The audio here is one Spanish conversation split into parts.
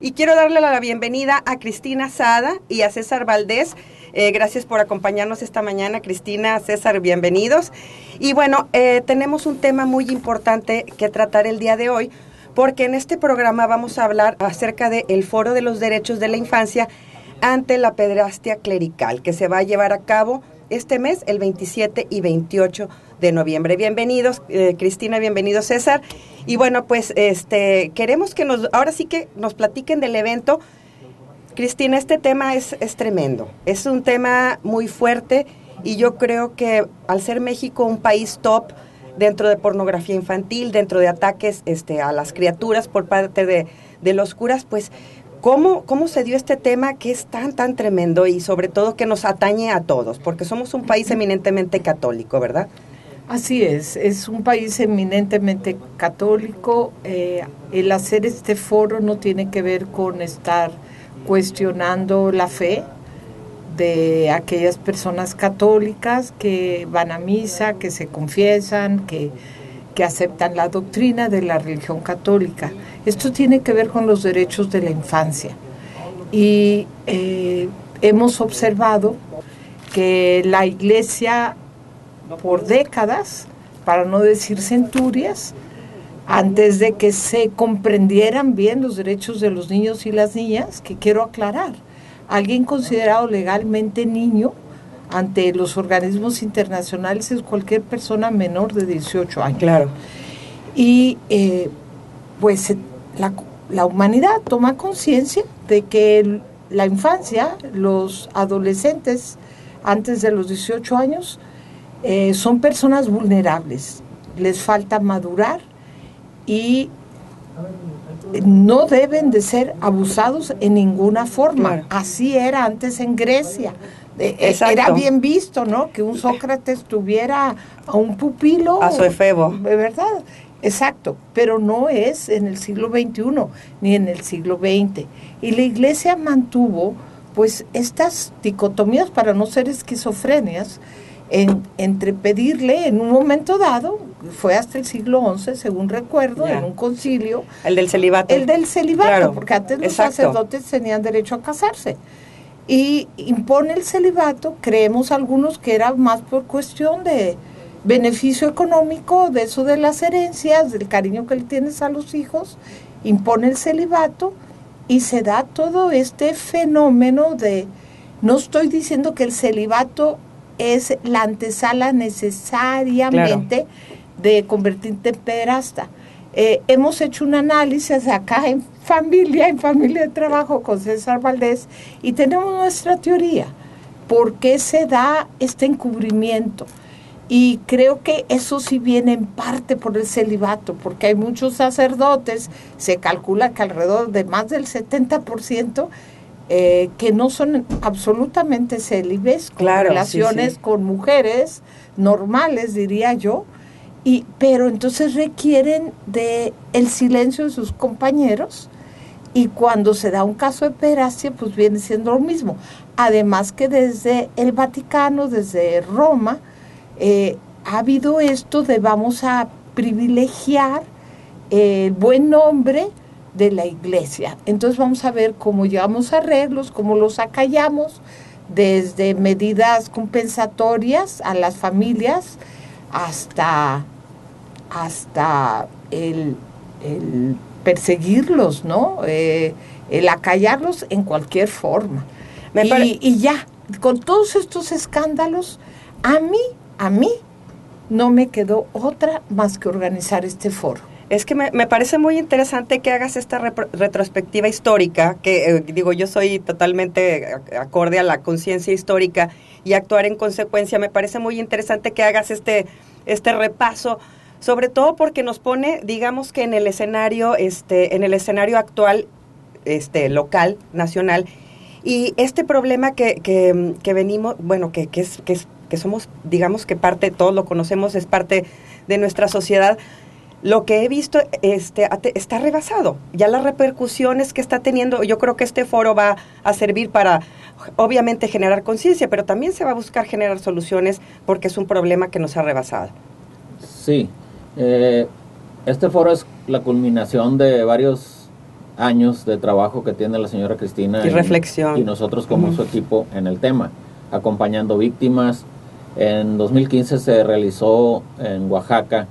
Y quiero darle la bienvenida a Cristina Sada y a César Valdés. Gracias por acompañarnos esta mañana, Cristina, César, bienvenidos. Y bueno, tenemos un tema muy importante que tratar el día de hoy, porque en este programa vamos a hablar acerca del Foro de los Derechos de la Infancia ante la pederastia clerical, que se va a llevar a cabo este mes, el 27 y 28 de noviembre. Bienvenidos, Cristina, bienvenidos, César. Y bueno, pues queremos que ahora sí que nos platiquen del evento. Cristina, este tema es tremendo, es un tema muy fuerte y yo creo que al ser México un país top dentro de pornografía infantil, dentro de ataques a las criaturas por parte de los curas, pues ¿cómo se dio este tema que es tan tremendo y sobre todo que nos atañe a todos? Porque somos un país eminentemente católico, ¿verdad? Así es un país eminentemente católico. El hacer este foro no tiene que ver con estar cuestionando la fe de aquellas personas católicas que van a misa, que se confiesan, que aceptan la doctrina de la religión católica. Esto tiene que ver con los derechos de la infancia. Y hemos observado que la Iglesia, por décadas, para no decir centurias, antes de que se comprendieran bien los derechos de los niños y las niñas, que quiero aclarar, alguien considerado legalmente niño ante los organismos internacionales es cualquier persona menor de 18 años. Claro. Y pues la humanidad toma conciencia de que la infancia, los adolescentes antes de los 18 años, son personas vulnerables, les falta madurar y no deben de ser abusados en ninguna forma. Claro. Así era antes en Grecia. Era bien visto, ¿no? Que un Sócrates tuviera a un pupilo. A su efebo. De verdad, exacto. Pero no es en el siglo XXI ni en el siglo XX. Y la Iglesia mantuvo, pues, estas dicotomías para no ser esquizofrenias, entre pedirle en un momento dado, fue hasta el siglo XI, según recuerdo, en un concilio. El del celibato. El del celibato, claro, porque antes los exacto. sacerdotes tenían derecho a casarse. Y impone el celibato, creemos algunos que era más por cuestión de beneficio económico, de eso de las herencias, del cariño que le tienes a los hijos, impone el celibato y se da todo este fenómeno de, no estoy diciendo que el celibato es la antesala necesariamente, claro, de convertirte en pederasta. Hemos hecho un análisis acá en familia de trabajo con César Valdés y tenemos nuestra teoría. ¿Por qué se da este encubrimiento? Y creo que eso sí viene en parte por el celibato, porque hay muchos sacerdotes, se calcula que alrededor de más del 70%, que no son absolutamente célibes, con claro, relaciones sí. con mujeres normales, diría yo, pero entonces requieren de el silencio de sus compañeros, y cuando se da un caso de pederastia, pues viene siendo lo mismo. Además que desde el Vaticano, desde Roma, ha habido esto de vamos a privilegiar el buen nombre de la Iglesia. Entonces vamos a ver cómo llevamos arreglos, cómo los acallamos, desde medidas compensatorias a las familias hasta el perseguirlos, ¿no? El acallarlos en cualquier forma. Y ya, con todos estos escándalos, a mí no me quedó otra más que organizar este foro. Es que me parece muy interesante que hagas esta retrospectiva histórica, que yo soy totalmente acorde a la conciencia histórica y actuar en consecuencia. Me parece muy interesante que hagas este repaso, sobre todo porque nos pone, digamos que en el escenario actual, local, nacional, y este problema que venimos, bueno, que somos, digamos que parte, todos lo conocemos, es parte de nuestra sociedad. Lo que he visto está rebasado. Ya las repercusiones que está teniendo, yo creo que este foro va a servir para, obviamente, generar conciencia, pero también se va a buscar generar soluciones porque es un problema que nos ha rebasado. Sí, este foro es la culminación de varios años de trabajo que tiene la señora Cristina y reflexión, y nosotros como su equipo en el tema, acompañando víctimas. En 2015 se realizó en Oaxaca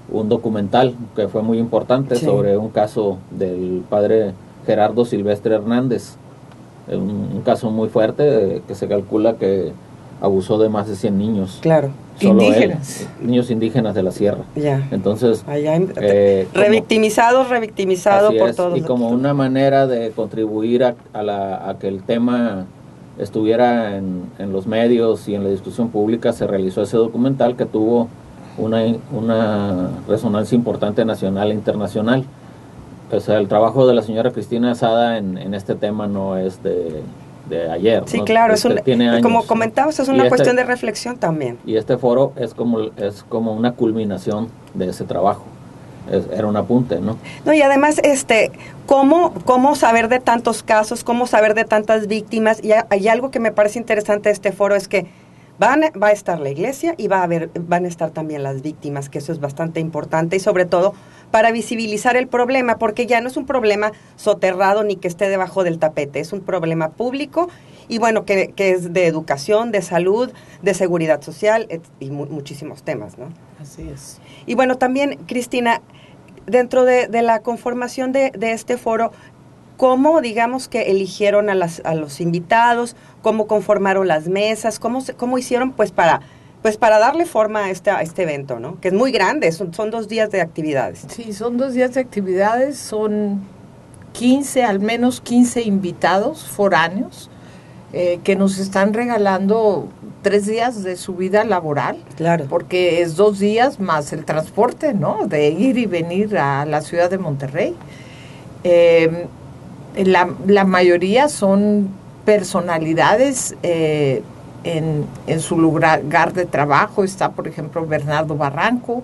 un documental que fue muy importante sobre un caso del padre Gerardo Silvestre Hernández, un caso muy fuerte que se calcula que abusó de más de 100 niños. Claro. Indígenas. Niños indígenas de la sierra. Ya. Entonces, revictimizados por todos. Y como una manera de contribuir a que el tema estuviera en los medios y en la discusión pública, se realizó ese documental que tuvo una resonancia importante nacional e internacional. O sea, el trabajo de la señora Cristina Sada en este tema no es de ayer. Sí, ¿no? claro, tiene años, como comentabas, es una cuestión de reflexión también. Y este foro es como una culminación de ese trabajo. Era un apunte, ¿no? No, y además, ¿cómo saber de tantos casos, cómo saber de tantas víctimas? Y hay algo que me parece interesante de este foro, es que va a estar la iglesia y van a estar también las víctimas, que eso es bastante importante, y sobre todo para visibilizar el problema, porque ya no es un problema soterrado ni que esté debajo del tapete, es un problema público y bueno, que es de educación, de salud, de seguridad social y muchísimos temas, ¿no? Así es. Y bueno, también, Cristina, dentro de la conformación de este foro, ¿cómo, digamos, que eligieron a los invitados? ¿Cómo conformaron las mesas? ¿Cómo hicieron para darle forma a este evento, ¿no? Que es muy grande, son 2 días de actividades. Sí, son 2 días de actividades, son al menos 15 invitados foráneos que nos están regalando 3 días de su vida laboral. Claro. Porque es 2 días más el transporte, ¿no? De ir y venir a la ciudad de Monterrey. La mayoría son personalidades en su lugar de trabajo. Está, por ejemplo, Bernardo Barranco,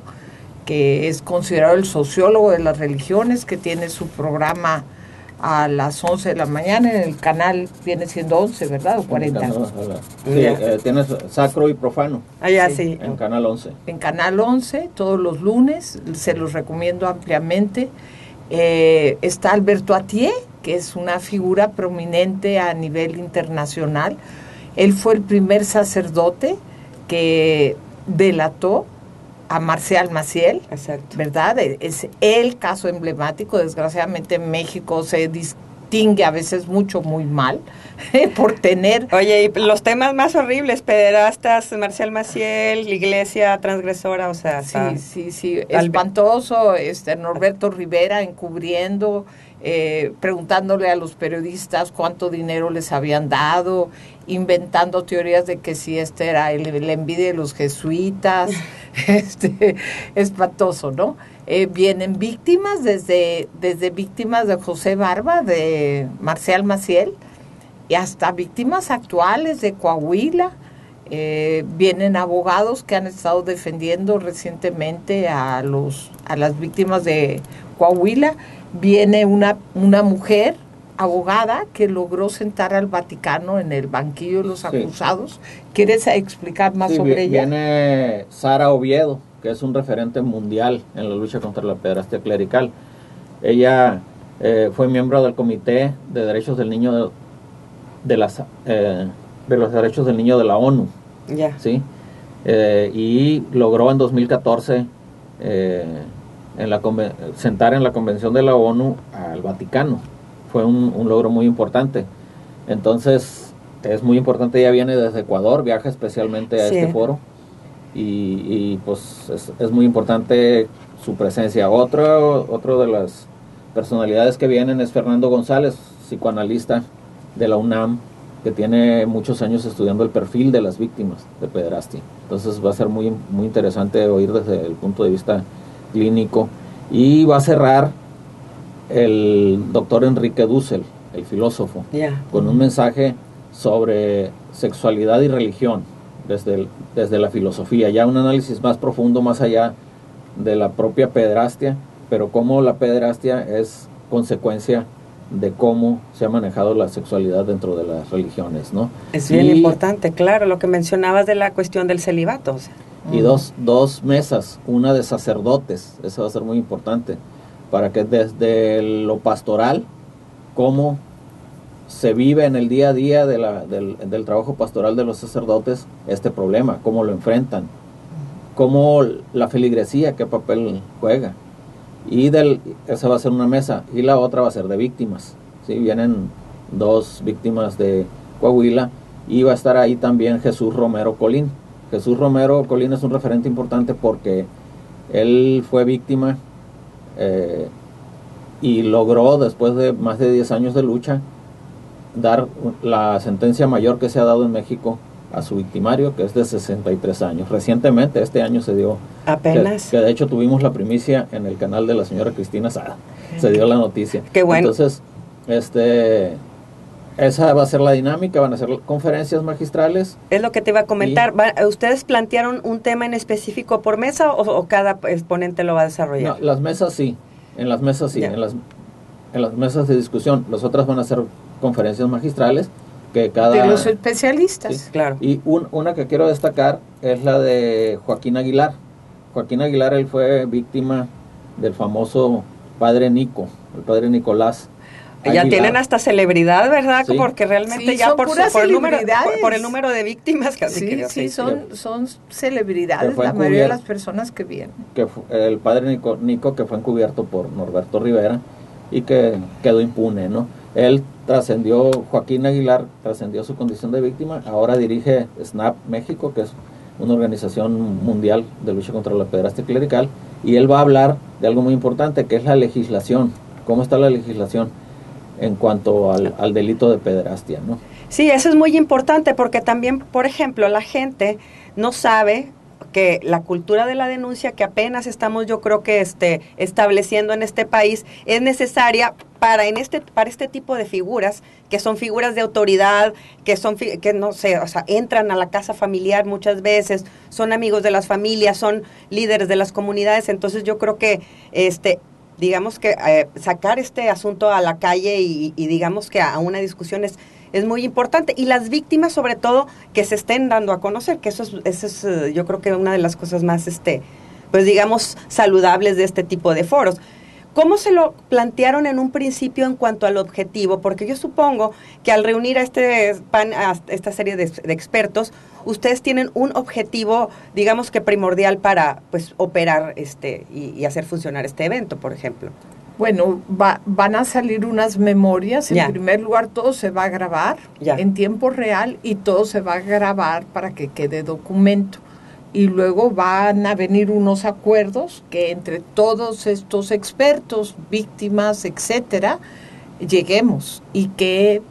que es considerado el sociólogo de las religiones, que tiene su programa a las 11 de la mañana en el canal, viene siendo 11, ¿verdad? O 40. Tienes Sacro y Profano. Sí. En Canal 11. En Canal 11, todos los lunes, se los recomiendo ampliamente. Está Alberto Atié, que es una figura prominente a nivel internacional. Él fue el primer sacerdote que delató a Marcial Maciel. Exacto. ¿Verdad? Es el caso emblemático. Desgraciadamente en México se distingue a veces muy mal por tener... Oye, y los temas más horribles, pederastas, Marcial Maciel, iglesia transgresora, o sea... Sí, espantoso. Norberto Rivera encubriendo, preguntándole a los periodistas cuánto dinero les habían dado, inventando teorías de que si era el envidia de los jesuitas, espantoso, ¿no? Vienen víctimas, desde víctimas de José Barba, de Marcial Maciel, y hasta víctimas actuales de Coahuila. Vienen abogados que han estado defendiendo recientemente a las víctimas de Coahuila. Viene una mujer abogada que logró sentar al Vaticano en el banquillo de los acusados. ¿Quieres explicar más sobre ella? Viene Sara Oviedo, que es un referente mundial en la lucha contra la pederastia clerical. Ella fue miembro del Comité de Derechos del Niño de los Derechos del Niño de la ONU. ¿Sí? Y logró en 2014 sentar en la Convención de la ONU al Vaticano. Fue un logro muy importante. Entonces, es muy importante, ella viene desde Ecuador, viaja especialmente a este foro, y pues es muy importante su presencia. Otro de las personalidades que vienen es Fernando González, psicoanalista de la UNAM, que tiene muchos años estudiando el perfil de las víctimas de pederastia. Entonces va a ser muy, muy interesante oír desde el punto de vista clínico. Y va a cerrar el doctor Enrique Dussel, el filósofo, con un mensaje sobre sexualidad y religión desde la filosofía, ya un análisis más profundo, más allá de la propia pederastia, pero cómo la pederastia es consecuencia de cómo se ha manejado la sexualidad dentro de las religiones, ¿no? Es bien importante, claro, lo que mencionabas de la cuestión del celibato. O sea. Y dos mesas, una de sacerdotes, eso va a ser muy importante, para que desde lo pastoral cómo se vive en el día a día del trabajo pastoral de los sacerdotes este problema, cómo lo enfrentan, cómo la feligresía, qué papel juega. Y esa va a ser una mesa, y la otra va a ser de víctimas. ¿Sí? Vienen 2 víctimas de Coahuila, y va a estar ahí también Jesús Romero Colín. Jesús Romero Colín es un referente importante porque él fue víctima y logró, después de más de 10 años de lucha, dar la sentencia mayor que se ha dado en México a su victimario, que es de 63 años. Recientemente, este año se dio, apenas, que de hecho tuvimos la primicia en el canal de la señora Cristina Sada, se dio la noticia. Qué bueno. Entonces, esa va a ser la dinámica, van a ser conferencias magistrales. Es lo que te iba a comentar. ¿Ustedes plantearon un tema en específico por mesa o cada exponente lo va a desarrollar? No, las mesas sí, en las mesas sí, en las mesas de discusión. Las otras van a ser conferencias magistrales que de los especialistas. Sí. Claro. Y una que quiero destacar es la de Joaquín Aguilar. Joaquín Aguilar, él fue víctima del famoso padre Nico, el padre Nicolás Aguilar. Ya tienen hasta celebridad, ¿verdad? Sí. Porque realmente sí, ya por el número de víctimas casi. Sí, son celebridades la mayoría de las personas que vienen. Que el padre Nico, que fue encubierto por Norberto Rivera y que quedó impune, ¿no? Él trascendió, Joaquín Aguilar trascendió su condición de víctima, ahora dirige SNAP México, que es una organización mundial de lucha contra la pederastia clerical, y él va a hablar de algo muy importante, que es la legislación, cómo está la legislación en cuanto al delito de pederastia, ¿no? Sí, eso es muy importante porque también, por ejemplo, la gente no sabe que la cultura de la denuncia que apenas estamos, yo creo que estableciendo en este país, es necesaria para este tipo de figuras, que son figuras de autoridad, que no sé, o sea, entran a la casa familiar muchas veces, son amigos de las familias, son líderes de las comunidades. Entonces yo creo que digamos que sacar este asunto a la calle y digamos que a una discusión es muy importante, y las víctimas sobre todo que se estén dando a conocer, que eso es yo creo que una de las cosas más pues digamos saludables de este tipo de foros. ¿Cómo se lo plantearon en un principio en cuanto al objetivo? Porque yo supongo que al reunir a esta serie de expertos, ustedes tienen un objetivo, digamos que primordial para pues operar y hacer funcionar este evento, por ejemplo. Bueno, van a salir unas memorias. En primer lugar, todo se va a grabar en tiempo real y todo se va a grabar para que quede documento. Y luego van a venir unos acuerdos que entre todos estos expertos, víctimas, etcétera, lleguemos. Y qué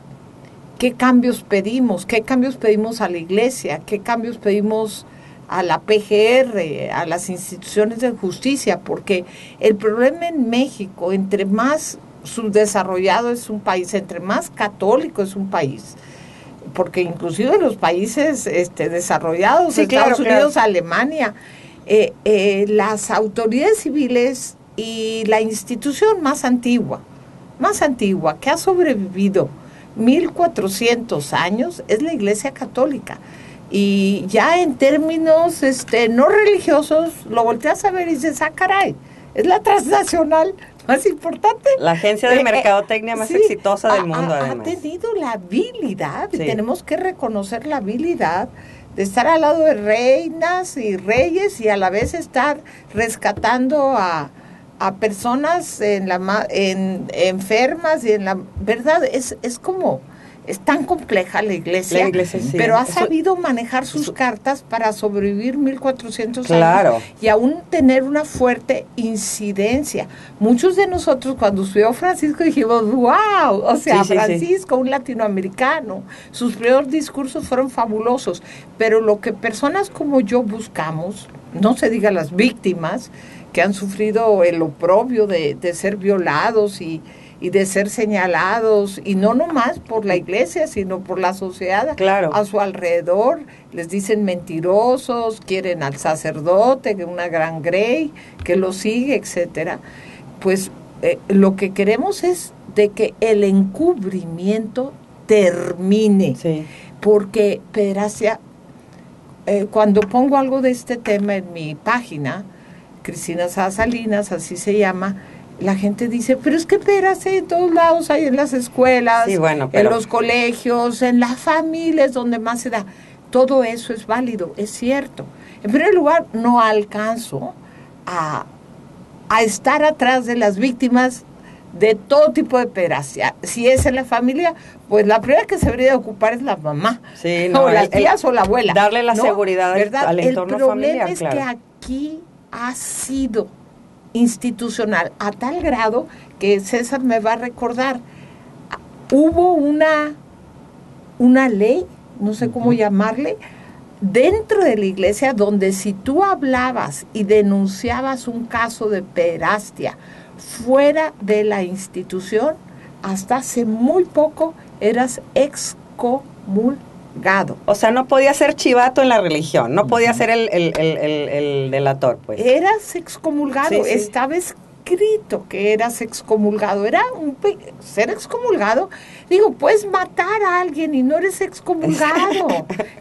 cambios pedimos, qué cambios pedimos a la iglesia, qué cambios pedimos a la PGR, a las instituciones de justicia, porque el problema en México, entre más subdesarrollado es un país, entre más católico es un país, porque inclusive los países desarrollados, sí, Estados Unidos, Alemania, las autoridades civiles y la institución más antigua, que ha sobrevivido 1400 años, es la Iglesia Católica. Y ya en términos no religiosos, lo volteas a ver y dices, caray, es la transnacional más importante. La agencia de mercadotecnia más exitosa del mundo, además. Ha tenido la habilidad, y tenemos que reconocer la habilidad de estar al lado de reinas y reyes y a la vez estar rescatando a personas enfermas y en la verdad es como... Es tan compleja la iglesia, sí. Pero ha sabido manejar sus cartas para sobrevivir 1400 claro. años y aún tener una fuerte incidencia. Muchos de nosotros cuando estudió Francisco dijimos, wow, o sea, Francisco, un latinoamericano, sus primeros discursos fueron fabulosos, pero lo que personas como yo buscamos, no se diga las víctimas que han sufrido el oprobio de ser violados y de ser señalados, y no nomás por la iglesia, sino por la sociedad a su alrededor. Les dicen mentirosos, quieren al sacerdote, una gran grey, que lo sigue, etcétera. Pues lo que queremos es de que el encubrimiento termine. Sí. Porque pederastia, cuando pongo algo de este tema en mi página, Cristina Sada Salinas, así se llama, la gente dice, pero es que espérate, en todos lados hay, en las escuelas, sí, bueno, pero... en los colegios, en las familias donde más se da. Todo eso es válido, es cierto. En primer lugar, no alcanzo a estar atrás de las víctimas de todo tipo de pederastia. Si es en la familia, pues la primera que se debería ocupar es la mamá, sí, no, o las tías o la abuela. Darle la seguridad al entorno familiar. El problema es claro. que aquí ha sido institucional a tal grado que César me va a recordar, hubo una ley, no sé cómo llamarle, dentro de la iglesia, donde si tú hablabas y denunciabas un caso de pederastia fuera de la institución, hasta hace muy poco eras excomulgado. O sea, no podía ser chivato en la religión, no podía ser el delator, pues. Eras excomulgado, sí, sí. Estaba escrito que eras excomulgado, era ser excomulgado. Digo, puedes matar a alguien y no eres excomulgado,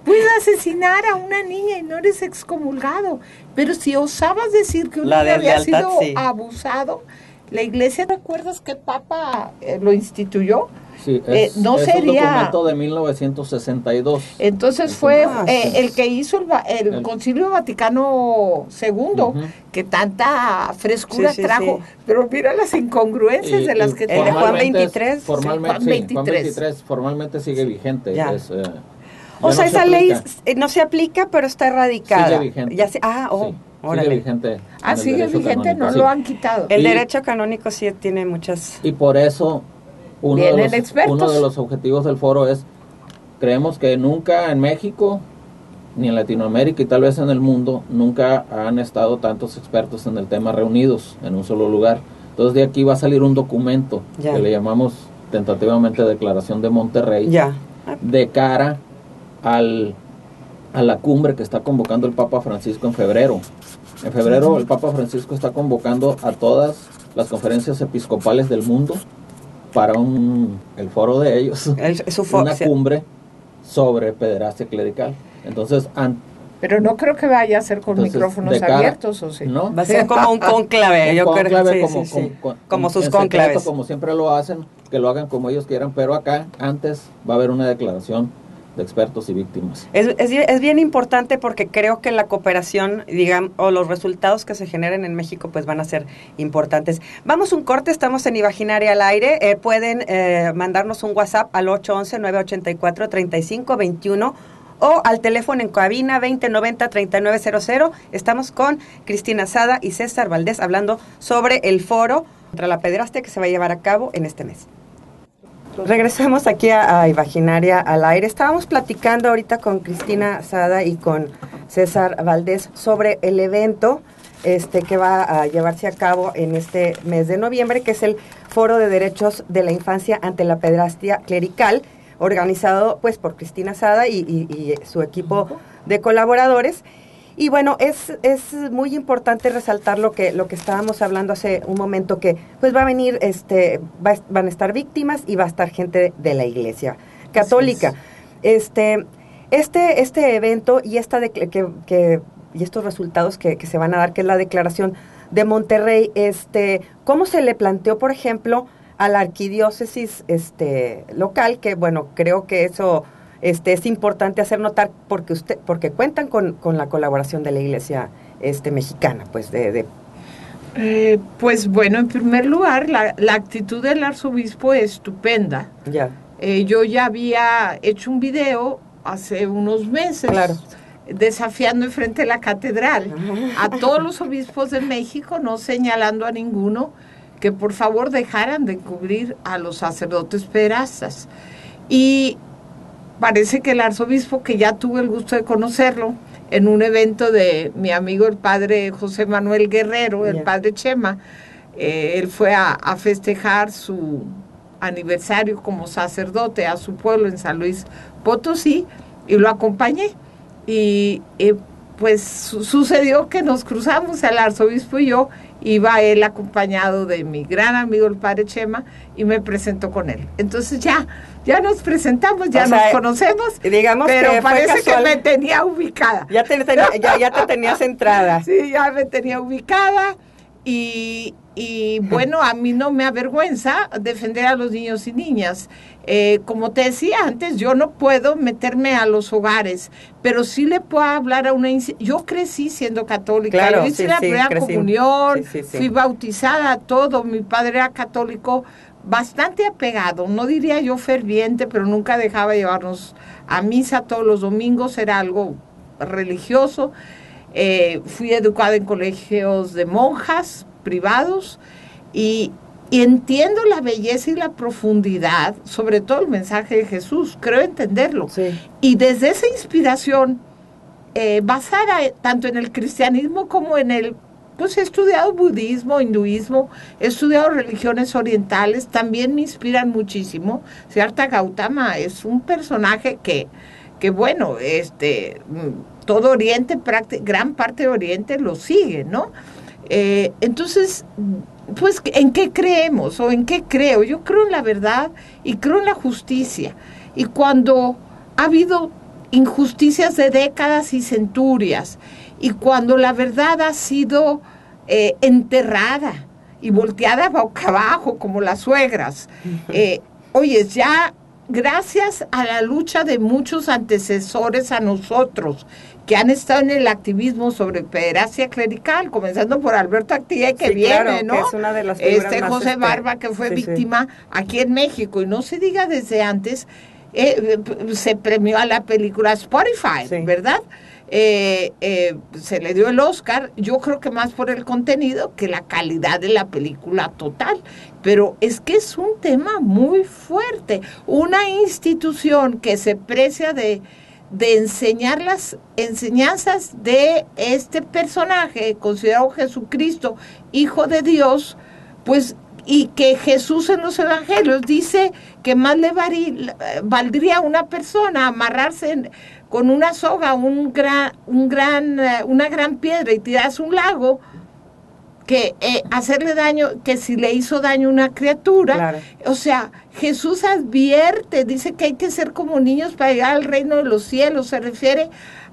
puedes asesinar a una niña y no eres excomulgado, pero si osabas decir que un niño había sido abusado, la iglesia, ¿recuerdas que Papa lo instituyó? Sí, no es sería... un documento de 1962. Entonces fue el que hizo el Concilio Vaticano II, que tanta frescura trajo, pero mira las incongruencias de las que el de Juan 23. Formalmente sigue vigente. O sea, esa ley no se aplica, pero está erradicada. Sigue vigente. Ya sigue vigente. Sigue vigente, no lo han quitado. El derecho canónico sí tiene muchas... Y por eso... Uno de los objetivos del foro es, creemos que nunca en México, ni en Latinoamérica y tal vez en el mundo, nunca han estado tantos expertos en el tema reunidos en un solo lugar. Entonces de aquí va a salir un documento que le llamamos tentativamente Declaración de Monterrey, de cara a la cumbre que está convocando el Papa Francisco en febrero. En febrero el Papa Francisco está convocando a todas las conferencias episcopales del mundo para el foro de ellos, una cumbre sobre pederastia clerical. Entonces, pero no creo que vaya a ser con micrófonos abiertos, ¿o sí? No, va a ser como un cónclave, yo creo, como sus cónclaves, como siempre lo hacen, que lo hagan como ellos quieran, pero acá antes va a haber una declaración de expertos y víctimas. Es bien importante porque creo que la cooperación, digamos, o los resultados que se generen en México, pues van a ser importantes. Vamos un corte, estamos en Imaginaria al aire. Pueden mandarnos un WhatsApp al 811-984-3521 o al teléfono en cabina 2090-3900. Estamos con Cristina Sada y César Valdés hablando sobre el foro contra la pederastia que se va a llevar a cabo en este mes. Regresamos aquí a Imaginaria al aire. Estábamos platicando ahorita con Cristina Sada y con César Valdés sobre el evento que va a llevarse a cabo en este mes de noviembre, que es el Foro de Derechos de la Infancia ante la Pederastia Clerical, organizado pues por Cristina Sada y su equipo de colaboradores. Y bueno, es muy importante resaltar lo que estábamos hablando hace un momento, que pues va a venir, van a estar víctimas y va a estar gente de la Iglesia Católica. Este evento y y estos resultados que se van a dar, que es la declaración de Monterrey, ¿cómo se le planteó, por ejemplo, a la arquidiócesis local? Que bueno, creo que eso es importante hacer notar porque cuentan con la colaboración de la Iglesia mexicana, pues pues bueno, en primer lugar, la actitud del arzobispo es estupenda. Yo ya había hecho un video hace unos meses, desafiando enfrente de la catedral a todos los obispos de México, no señalando a ninguno, que por favor dejaran de cubrir a los sacerdotes pederastas. Y parece que el arzobispo, que ya tuve el gusto de conocerlo en un evento de mi amigo el padre José Manuel Guerrero, el padre Chema, él fue a festejar su aniversario como sacerdote a su pueblo en San Luis Potosí, y lo acompañé. Y pues sucedió que nos cruzamos, el arzobispo y yo. Iba él acompañado de mi gran amigo el padre Chema, y me presentó con él. Entonces ya nos presentamos, ya nos conocemos, digamos, pero que parece que me tenía ubicada. Ya te tenías entrada. Sí, ya me tenía ubicada, y y bueno, a mí no me avergüenza defender a los niños y niñas. Como te decía antes, yo no puedo meterme a los hogares, pero sí le puedo hablar a una... Yo crecí siendo católica, claro, yo hice la primera comunión, fui bautizada, todo, mi padre era católico, bastante apegado, no diría yo ferviente, pero nunca dejaba llevarnos a misa todos los domingos, era algo religioso. Fui educada en colegios de monjas privados y entiendo la belleza y la profundidad, sobre todo el mensaje de Jesús, creo entenderlo. Sí. Y desde esa inspiración, basada tanto en el cristianismo como en el... Pues he estudiado budismo, hinduismo, he estudiado religiones orientales, también me inspiran muchísimo. Siddhartha Gautama es un personaje que bueno, todo Oriente, gran parte de Oriente lo sigue, ¿no? Entonces, pues, ¿en qué creemos o en qué creo? Yo creo en la verdad y creo en la justicia. Y cuando ha habido injusticias de décadas y centurias, y cuando la verdad ha sido enterrada y volteada boca abajo como las suegras, oye, ya gracias a la lucha de muchos antecesores a nosotros que han estado en el activismo sobre pederastia clerical, comenzando por Alberto Actigué, que viene, claro, ¿no? Que es una de las figuras más José Barba, que fue víctima aquí en México, y no se diga desde antes, se premió a la película Spotify, ¿verdad? Se le dio el Oscar, yo creo que más por el contenido que la calidad de la película total, pero es que es un tema muy fuerte, una institución que se precia de enseñar las enseñanzas de este personaje considerado Jesucristo, Hijo de Dios, pues, y que Jesús en los evangelios dice que más le valdría a una persona amarrarse con una soga una gran piedra y tirarse un lago que hacerle daño, que si le hizo daño a una criatura. Claro. O sea, Jesús advierte, dice que hay que ser como niños para llegar al reino de los cielos, se refiere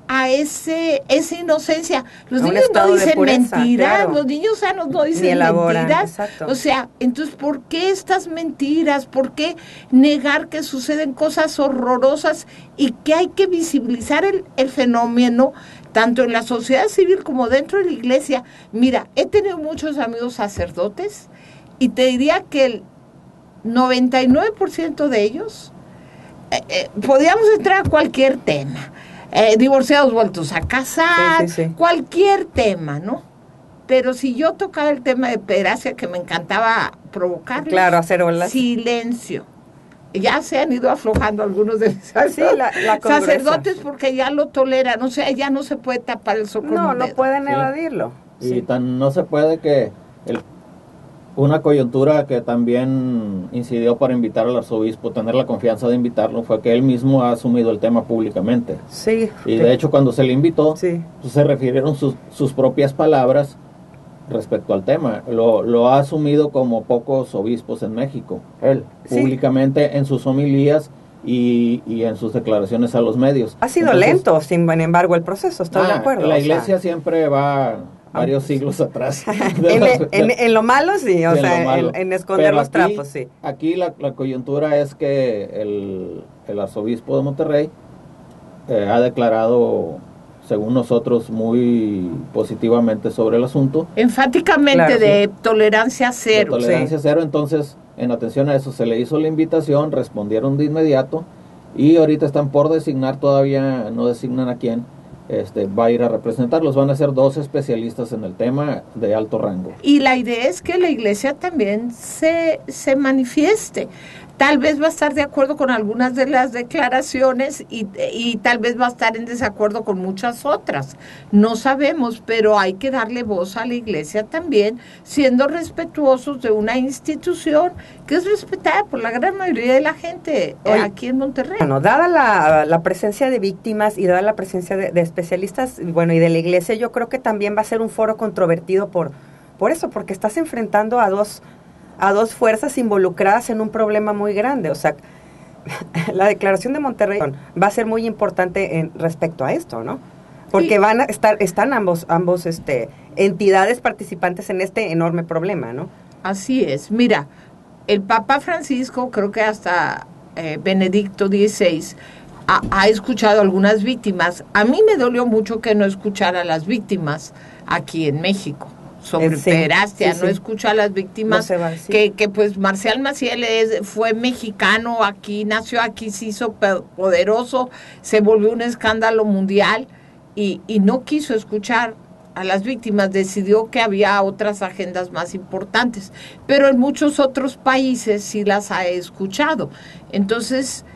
a esa inocencia. Los niños no dicen mentiras, claro. Los niños sanos no dicen mentiras. Exacto. O sea, entonces, ¿por qué estas mentiras? ¿Por qué negar que suceden cosas horrorosas y que hay que visibilizar el fenómeno tanto en la sociedad civil como dentro de la iglesia? Mira, he tenido muchos amigos sacerdotes y te diría que el 99% de ellos podríamos entrar a cualquier tema. Divorciados vueltos a casar, cualquier tema, ¿no? Pero si yo tocaba el tema de pederastia, que me encantaba provocarlos, claro, hacer olas. Silencio. Ya se han ido aflojando algunos de los sacerdotes porque ya lo toleran, o sea, ya no se puede tapar el sol con un dedo. No pueden evadirlo. Y tan no se puede que una coyuntura que también incidió para invitar al arzobispo, tener la confianza de invitarlo, fue que él mismo ha asumido el tema públicamente. Sí. Y de hecho cuando se le invitó, pues se refirieron sus propias palabras respecto al tema. Lo ha asumido como pocos obispos en México. Él, públicamente en sus homilías y en sus declaraciones a los medios. Ha sido lento, sin embargo, el proceso, ¿estoy de acuerdo? La iglesia siempre va varios siglos atrás. en lo malo, sí, o sea, en esconder pero los trapos, sí. Aquí la coyuntura es que el arzobispo de Monterrey ha declarado, según nosotros, muy positivamente sobre el asunto. Enfáticamente, claro, tolerancia cero. De tolerancia cero, entonces, en atención a eso, se le hizo la invitación, respondieron de inmediato, y ahorita están por designar, todavía no designan a quién, va a ir a representarlos. Van a ser 2 especialistas en el tema de alto rango. Y la idea es que la iglesia también se manifieste. Tal vez va a estar de acuerdo con algunas de las declaraciones y tal vez va a estar en desacuerdo con muchas otras. No sabemos, pero hay que darle voz a la iglesia también, siendo respetuosos de una institución que es respetada por la gran mayoría de la gente aquí en Monterrey. Bueno, dada la presencia de víctimas y dada la presencia de especialistas, bueno, y de la iglesia, yo creo que también va a ser un foro controvertido por eso, porque estás enfrentando a dos fuerzas involucradas en un problema muy grande. O sea, la declaración de Monterrey va a ser muy importante respecto a esto, ¿no? Porque están ambos entidades participantes en este enorme problema, ¿no? Así es. Mira, el Papa Francisco, creo que hasta Benedicto XVI, ha escuchado a algunas víctimas. A mí me dolió mucho que no escuchara a las víctimas aquí en México. Sobre pederastia, no escucha a las víctimas, que pues Marcial Maciel fue mexicano, aquí nació, aquí se hizo poderoso, se volvió un escándalo mundial y no quiso escuchar a las víctimas, decidió que había otras agendas más importantes, pero en muchos otros países sí las ha escuchado. Entonces,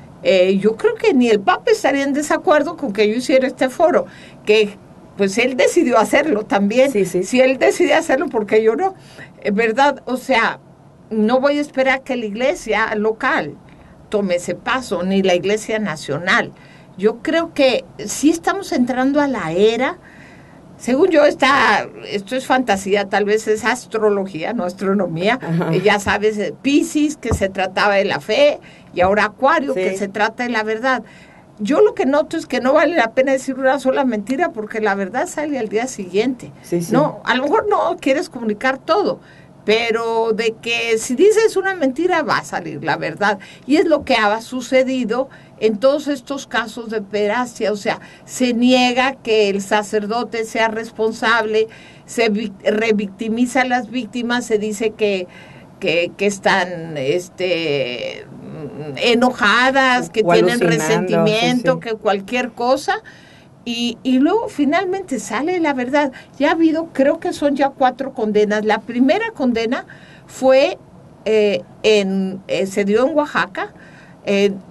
yo creo que ni el Papa estaría en desacuerdo con que yo hiciera este foro, que pues él decidió hacerlo también. Sí. Si él decide hacerlo, porque yo no, ¿verdad? O sea, no voy a esperar que la iglesia local tome ese paso, ni la iglesia nacional. Yo creo que sí estamos entrando a la era, según yo, esto es fantasía, tal vez es astrología, no astronomía. Ya sabes, Piscis, que se trataba de la fe, y ahora Acuario, que se trata de la verdad. Yo lo que noto es que no vale la pena decir una sola mentira porque la verdad sale al día siguiente. No, a lo mejor no quieres comunicar todo, pero de que si dices una mentira va a salir la verdad. Y es lo que ha sucedido en todos estos casos de pederastia. O sea, se niega que el sacerdote sea responsable, se revictimiza a las víctimas, se dice que están enojadas, que tienen resentimiento, que cualquier cosa, y luego finalmente sale la verdad. Ya ha habido, creo que son ya 4 condenas. La primera condena fue se dio en Oaxaca,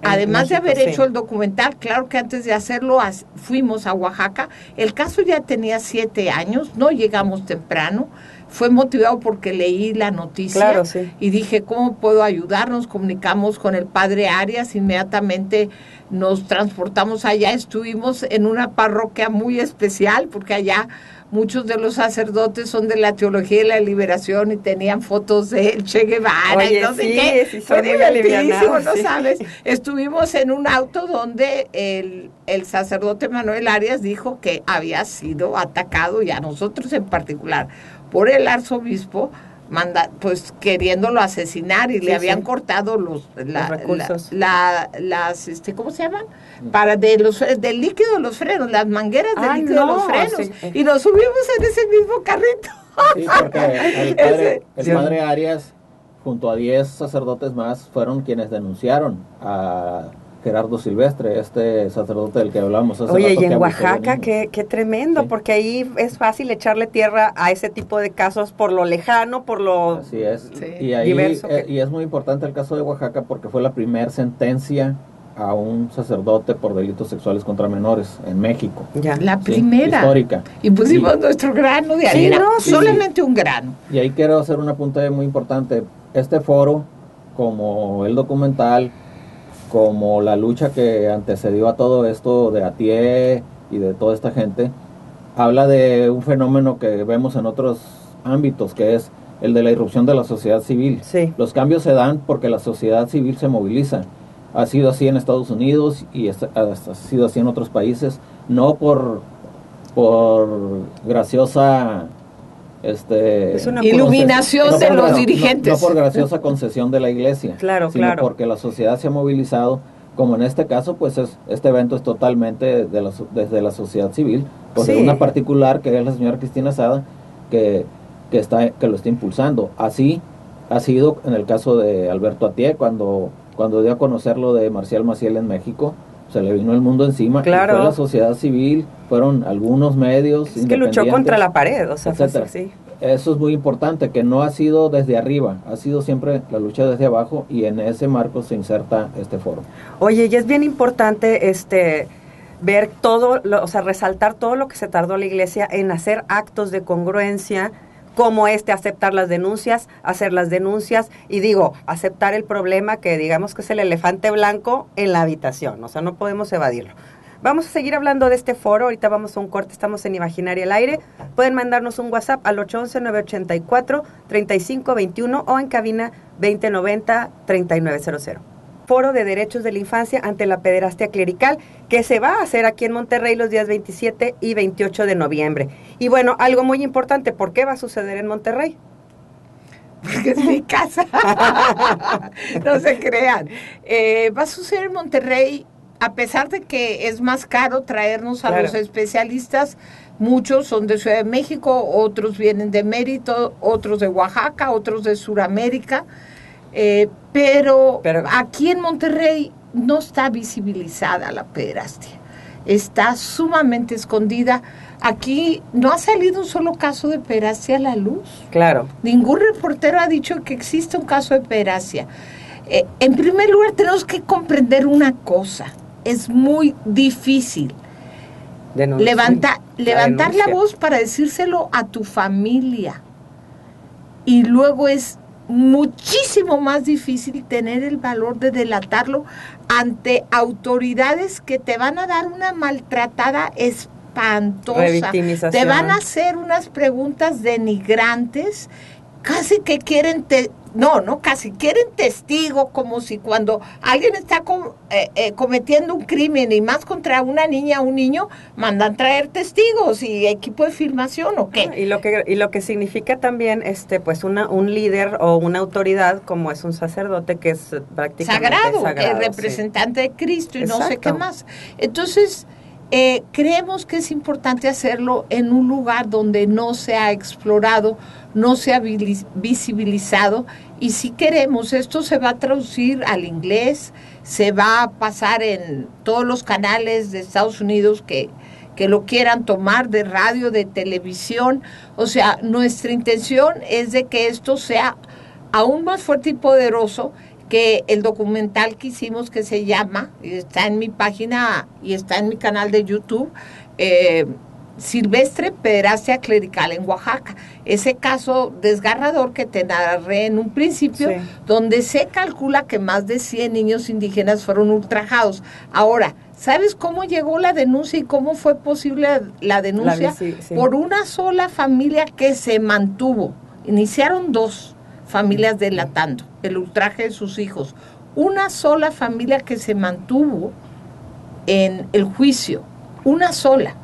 además México, de haber hecho el documental. Claro que antes de hacerlo fuimos a Oaxaca. El caso ya tenía 7 años, no llegamos temprano. Fue motivado porque leí la noticia y dije, ¿cómo puedo ayudar? Nos comunicamos con el padre Arias, inmediatamente nos transportamos allá, estuvimos en una parroquia muy especial, porque allá muchos de los sacerdotes son de la teología de la liberación y tenían fotos de Che Guevara y no sé qué. Sí, fue divertidísimo, ¿no sabes? Estuvimos en un auto donde el sacerdote Manuel Arias dijo que había sido atacado, y a nosotros en particular, por el arzobispo, pues queriéndolo asesinar, y le habían cortado los recursos. ¿Cómo se llaman? Del líquido de los frenos, las mangueras del líquido de los frenos. Y nos subimos en ese mismo carrito. Sí, porque el padre Arias, junto a 10 sacerdotes más, fueron quienes denunciaron a Gerardo Silvestre, este sacerdote del que hablamos hace rato. Oye, y en Oaxaca, qué tremendo, porque ahí es fácil echarle tierra a ese tipo de casos por lo lejano, por lo Así es. Y ahí, diverso. Y es muy importante el caso de Oaxaca porque fue la primera sentencia a un sacerdote por delitos sexuales contra menores en México. La primera. Histórica. Y pusimos nuestro grano de arena, solamente un grano. Y ahí quiero hacer un apunte muy importante. Este foro, como el documental, como la lucha que antecedió a todo esto de Atié y de toda esta gente, habla de un fenómeno que vemos en otros ámbitos, que es el de la irrupción de la sociedad civil. Los cambios se dan porque la sociedad civil se moviliza. Ha sido así en Estados Unidos y ha sido así en otros países, no por graciosa iluminación de los dirigentes, no por graciosa concesión de la iglesia, sino porque la sociedad se ha movilizado, como en este caso, pues este evento es totalmente desde la sociedad civil, de una particular que es la señora Cristina Sada, que lo está impulsando. Así ha sido en el caso de Alberto Atié, cuando dio a conocer lo de Marcial Maciel en México, se le vino el mundo encima. Fue la sociedad civil, fueron algunos medios que luchó contra la pared, etcétera. Eso es muy importante, que no ha sido desde arriba, ha sido siempre la lucha desde abajo, y en ese marco se inserta este foro. Oye, y es bien importante ver todo, resaltar todo lo que se tardó la iglesia en hacer actos de congruencia, como aceptar las denuncias, hacer las denuncias, y aceptar el problema que digamos que es el elefante blanco en la habitación, no podemos evadirlo. Vamos a seguir hablando de este foro, ahorita vamos a un corte, estamos en Imaginaria al Aire. Pueden mandarnos un WhatsApp al 811-984-3521 o en cabina 2090-3900. Foro de Derechos de la Infancia ante la Pederastia Clerical, que se va a hacer aquí en Monterrey los días 27 y 28 de noviembre. Y bueno, algo muy importante, ¿por qué va a suceder en Monterrey? Porque es mi casa. No se crean. Va a suceder en Monterrey, a pesar de que es más caro traernos a los especialistas. Muchos son de Ciudad de México, otros vienen de Mérito, otros de Oaxaca, otros de Sudamérica. Pero aquí en Monterrey no está visibilizada la pederastia. Está sumamente escondida. Aquí no ha salido un solo caso de pederastia a la luz. Claro. Ningún reportero ha dicho que existe un caso de pederastia. En primer lugar, tenemos que comprender una cosa. Es muy difícil levantar la voz para decírselo a tu familia. Y luego es muchísimo más difícil tener el valor de delatarlo ante autoridades que te van a dar una maltratada espantosa. Revictimización. Te van a hacer unas preguntas denigrantes, casi que quieren quieren testigo, como si cuando alguien está cometiendo un crimen y más contra una niña o un niño, mandan traer testigos y equipo de filmación o qué. Y lo que significa también pues un líder o una autoridad como es un sacerdote que es prácticamente sagrado, representante de Cristo y Exacto. no sé qué más. Entonces, creemos que es importante hacerlo en un lugar donde no se ha explorado, no se ha visibilizado, y si queremos, esto se va a traducir al inglés, se va a pasar en todos los canales de Estados Unidos que lo quieran tomar, de radio, de televisión. O sea, nuestra intención es de que esto sea aún más fuerte y poderoso que el documental que hicimos, que se llama, y está en mi página y está en mi canal de YouTube, Silvestre Pederastia Clerical en Oaxaca. Ese caso desgarrador que te narré en un principio, donde se calcula que más de 100 niños indígenas fueron ultrajados. Ahora, ¿sabes cómo llegó la denuncia y cómo fue posible la denuncia? Por una sola familia que se mantuvo. Iniciaron 2 familias delatando el ultraje de sus hijos. Una sola familia que se mantuvo en el juicio, una sola.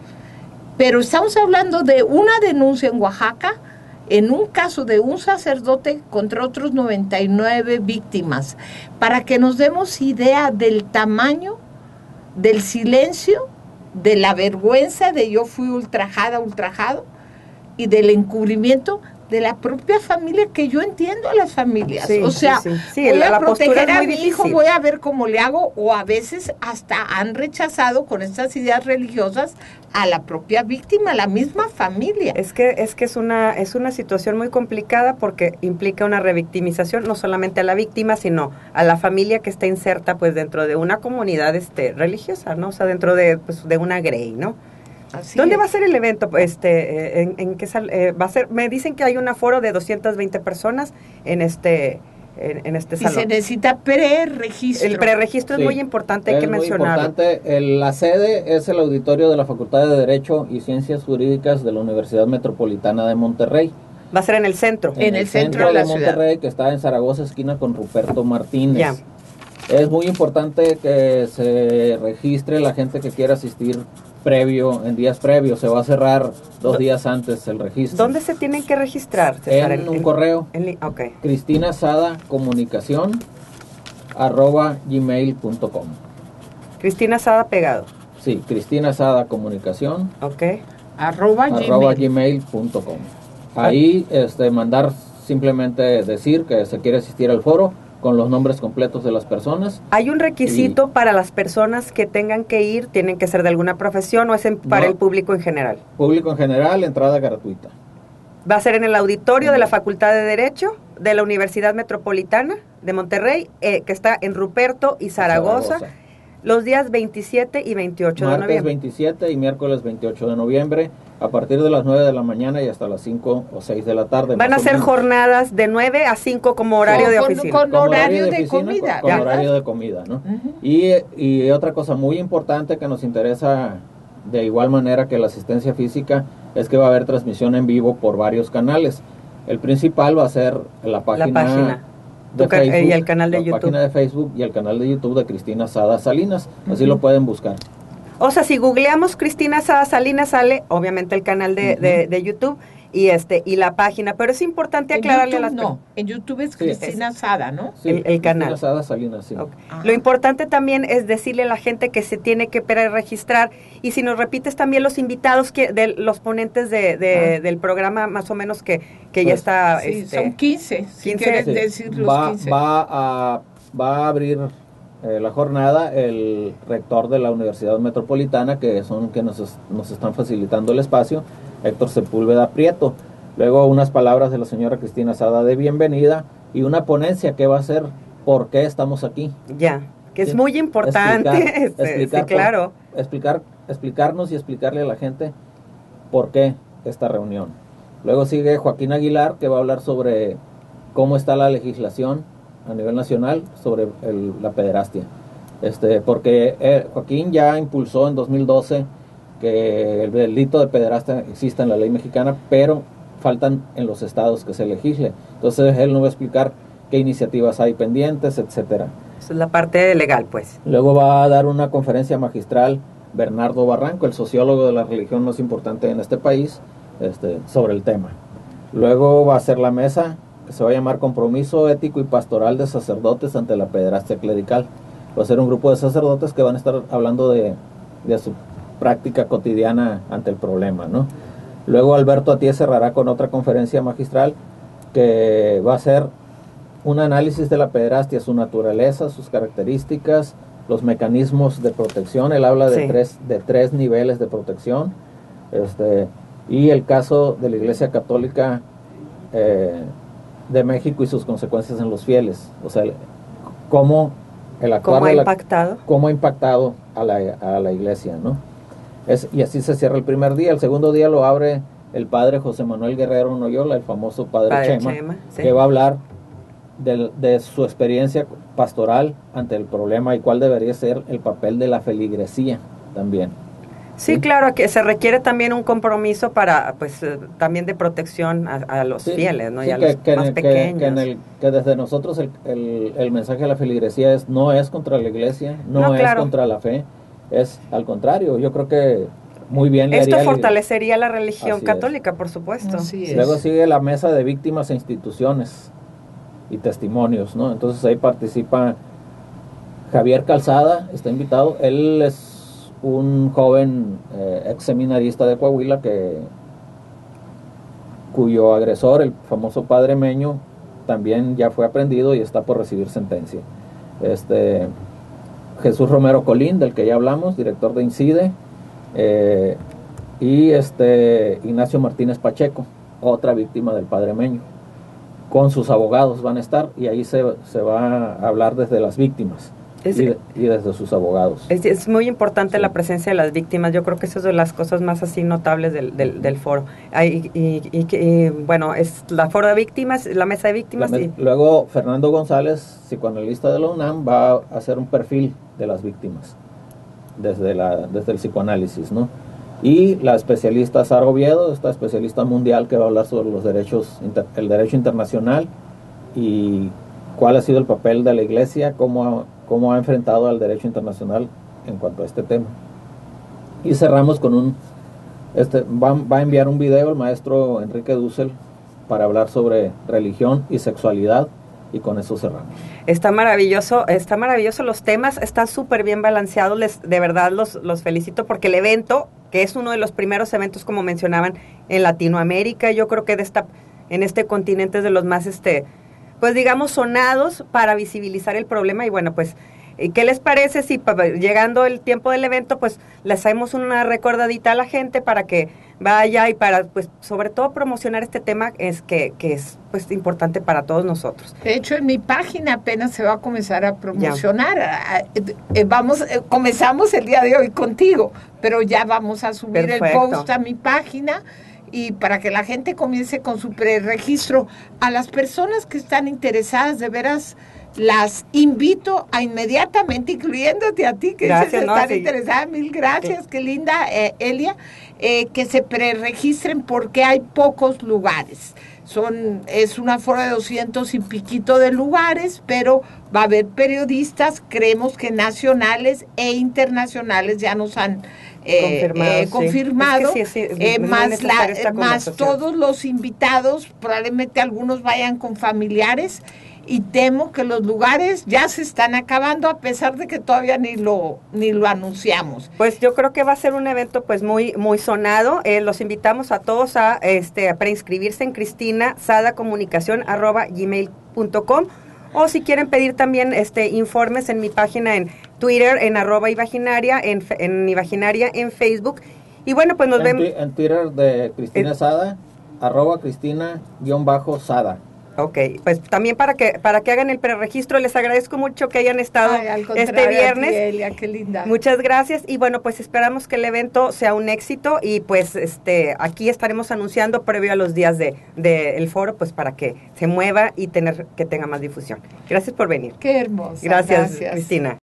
Pero estamos hablando de una denuncia en Oaxaca, en un caso de un sacerdote contra otros 99 víctimas, para que nos demos idea del tamaño, del silencio, de la vergüenza de yo fui ultrajado, y del encubrimiento de la propia familia, que yo entiendo a las familias. Voy a proteger a mi hijo, voy a ver cómo le hago, o a veces hasta han rechazado con estas ideas religiosas a la propia víctima, la misma familia. Es que es una situación muy complicada porque implica una revictimización, no solamente a la víctima, sino a la familia que está inserta pues dentro de una comunidad religiosa, ¿no? O sea, dentro de una grey, ¿no? ¿Dónde va a ser el evento? ¿En qué va a ser? Me dicen que hay un aforo de 220 personas en este salón. Y se necesita preregistro. El preregistro es muy importante, hay que mencionarlo. Es muy importante. La sede es el auditorio de la Facultad de Derecho y Ciencias Jurídicas de la Universidad Metropolitana de Monterrey. Va a ser en el centro. En el centro de la Monterrey, ciudad, que está en Zaragoza, esquina con Ruperto Martínez. Ya. Es muy importante que se registre la gente que quiera asistir en días previos. Se va a cerrar 2 días antes el registro. ¿Dónde se tienen que registrar? En un correo. Okay. cristinasadacomunicacion@gmail.com. Cristina Sada pegado. Sí, cristinasadacomunicacion. Okay. @gmail.com. Ahí mandar, simplemente decir que se quiere asistir al foro con los nombres completos de las personas. ¿Hay un requisito para las personas que tengan que ir? ¿Tienen que ser de alguna profesión o es para el público en general? Público en general, entrada gratuita. Va a ser en el auditorio de la Facultad de Derecho de la Universidad Metropolitana de Monterrey, que está en Ruperto y Zaragoza, los días 27 y 28 de noviembre. Martes 27 y miércoles 28 de noviembre, a partir de las 9 de la mañana y hasta las 5 o 6 de la tarde. Van a ser jornadas de 9 a 5 como horario de oficina. Con horario de comida. Con horario de comida, ¿no? Uh-huh. Y otra cosa muy importante que nos interesa, de igual manera que la asistencia física, es que va a haber transmisión en vivo por varios canales. El principal va a ser la página de Facebook, y el canal de YouTube. La página de Facebook y el canal de YouTube de Cristina Sada Salinas. Así lo pueden buscar. O sea, si googleamos Cristina Sada Salinas, sale obviamente el canal de YouTube y la página, pero es importante aclararle a las personas. No, en YouTube es Cristina Sada, ¿no? Sí, el canal. Cristina Sada Salinas, sí. Okay. Lo importante también es decirle a la gente que se tiene que registrar, y si nos repites también los invitados, de los ponentes del programa, más o menos que pues, ya está. Sí, son 15, si quieres decir los 15. Va a abrir la jornada el rector de la Universidad Metropolitana, que nos están facilitando el espacio, Héctor Sepúlveda Prieto. Luego unas palabras de la señora Cristina Sada de bienvenida y una ponencia que va a ser ¿por qué estamos aquí? Ya, que es muy importante. Explicarnos y explicarle a la gente por qué esta reunión. Luego sigue Joaquín Aguilar, que va a hablar sobre cómo está la legislación a nivel nacional sobre la pederastia. Porque Joaquín ya impulsó en 2012 que el delito de pederastia exista en la ley mexicana, pero faltan en los estados que se legisle. Entonces él nos va a explicar qué iniciativas hay pendientes, etcétera. Esa es la parte legal, pues. Luego va a dar una conferencia magistral Bernardo Barranco, el sociólogo de la religión más importante en este país, sobre el tema. Luego va a ser la mesa que se va a llamar Compromiso Ético y Pastoral de Sacerdotes ante la Pederastia Clerical. Va a ser un grupo de sacerdotes que van a estar hablando de su práctica cotidiana ante el problema, ¿no? Luego Alberto Atié cerrará con otra conferencia magistral que va a ser un análisis de la pederastia, su naturaleza, sus características, los mecanismos de protección. Él habla de tres niveles de protección, y el caso de la Iglesia Católica de México y sus consecuencias en los fieles. O sea, cómo el actuar cómo ha impactado a la Iglesia, ¿no? Y así se cierra el primer día. El segundo día lo abre el padre José Manuel Guerrero Noyola, el famoso padre Chema, que va a hablar de su experiencia pastoral ante el problema y cuál debería ser el papel de la feligresía también. Sí, claro, que se requiere también un compromiso para, pues, también de protección a los fieles, ¿no? Y a los más pequeños. Que desde nosotros el mensaje de la feligresía no es contra la iglesia, no es contra la fe, es al contrario. Yo creo que muy bien. Esto fortalecería la religión católica, por supuesto. Luego sigue la mesa de víctimas e instituciones y testimonios, ¿no? Entonces ahí participa Javier Calzada, está invitado. Él es un joven ex seminarista de Coahuila cuyo agresor, el famoso padre Meño, también ya fue aprehendido y está por recibir sentencia. Jesús Romero Colín, del que ya hablamos, director de INCIDE, y Ignacio Martínez Pacheco, otra víctima del padre Meño. Con sus abogados van a estar, y ahí se va a hablar desde las víctimas. Y desde sus abogados. Es muy importante la presencia de las víctimas. Yo creo que eso es de las cosas más así notables del foro. Bueno, es la foro de víctimas, la mesa de víctimas. Luego Fernando González, psicoanalista de la UNAM, va a hacer un perfil de las víctimas desde el psicoanálisis, ¿no? Y la especialista Sara Oviedo, esta especialista mundial, que va a hablar sobre los derechos, el derecho internacional y cuál ha sido el papel de la Iglesia, cómo ha enfrentado al derecho internacional en cuanto a este tema. Y cerramos con va a enviar un video el maestro Enrique Dussel para hablar sobre religión y sexualidad, y con eso cerramos. Está maravilloso los temas, están súper bien balanceados. De verdad los felicito, porque el evento, que es uno de los primeros eventos, como mencionaban, en Latinoamérica, yo creo que en este continente es de los más pues digamos sonados para visibilizar el problema. Y bueno, pues, ¿qué les parece si llegando el tiempo del evento, pues les hacemos una recordadita a la gente para que vaya, y para, pues, sobre todo promocionar este tema que es pues importante para todos nosotros? De hecho, en mi página apenas se va a comenzar a promocionar. Comenzamos el día de hoy contigo, pero ya vamos a subir el post a mi página, y para que la gente comience con su preregistro. A las personas que están interesadas, de veras, las invito a inmediatamente, incluyéndote a ti, que están interesadas. Mil gracias, qué linda, Elia, que se preregistren, porque hay pocos lugares. Es un aforo de 200 y piquito de lugares, pero va a haber periodistas, creemos que nacionales e internacionales ya nos han confirmado, es que sí, más todos los invitados, probablemente algunos vayan con familiares, y temo que los lugares ya se están acabando a pesar de que todavía ni lo anunciamos. Pues yo creo que va a ser un evento pues muy sonado. Los invitamos a todos a preinscribirse en cristinasadacomunicacion@gmail.com, o si quieren pedir también informes en mi página en Twitter, en @Ibaginaria, en Ibaginaria en Facebook. Y bueno, pues nos vemos en Twitter de Cristina Sada, @Cristina_Sada. Ok, pues también para que hagan el preregistro. Les agradezco mucho que hayan estado este viernes. Elia, qué linda. Muchas gracias, y bueno, pues esperamos que el evento sea un éxito, y pues aquí estaremos anunciando previo a los días el foro, pues para que se mueva y que tenga más difusión. Gracias por venir. Qué hermosa. Gracias. Cristina.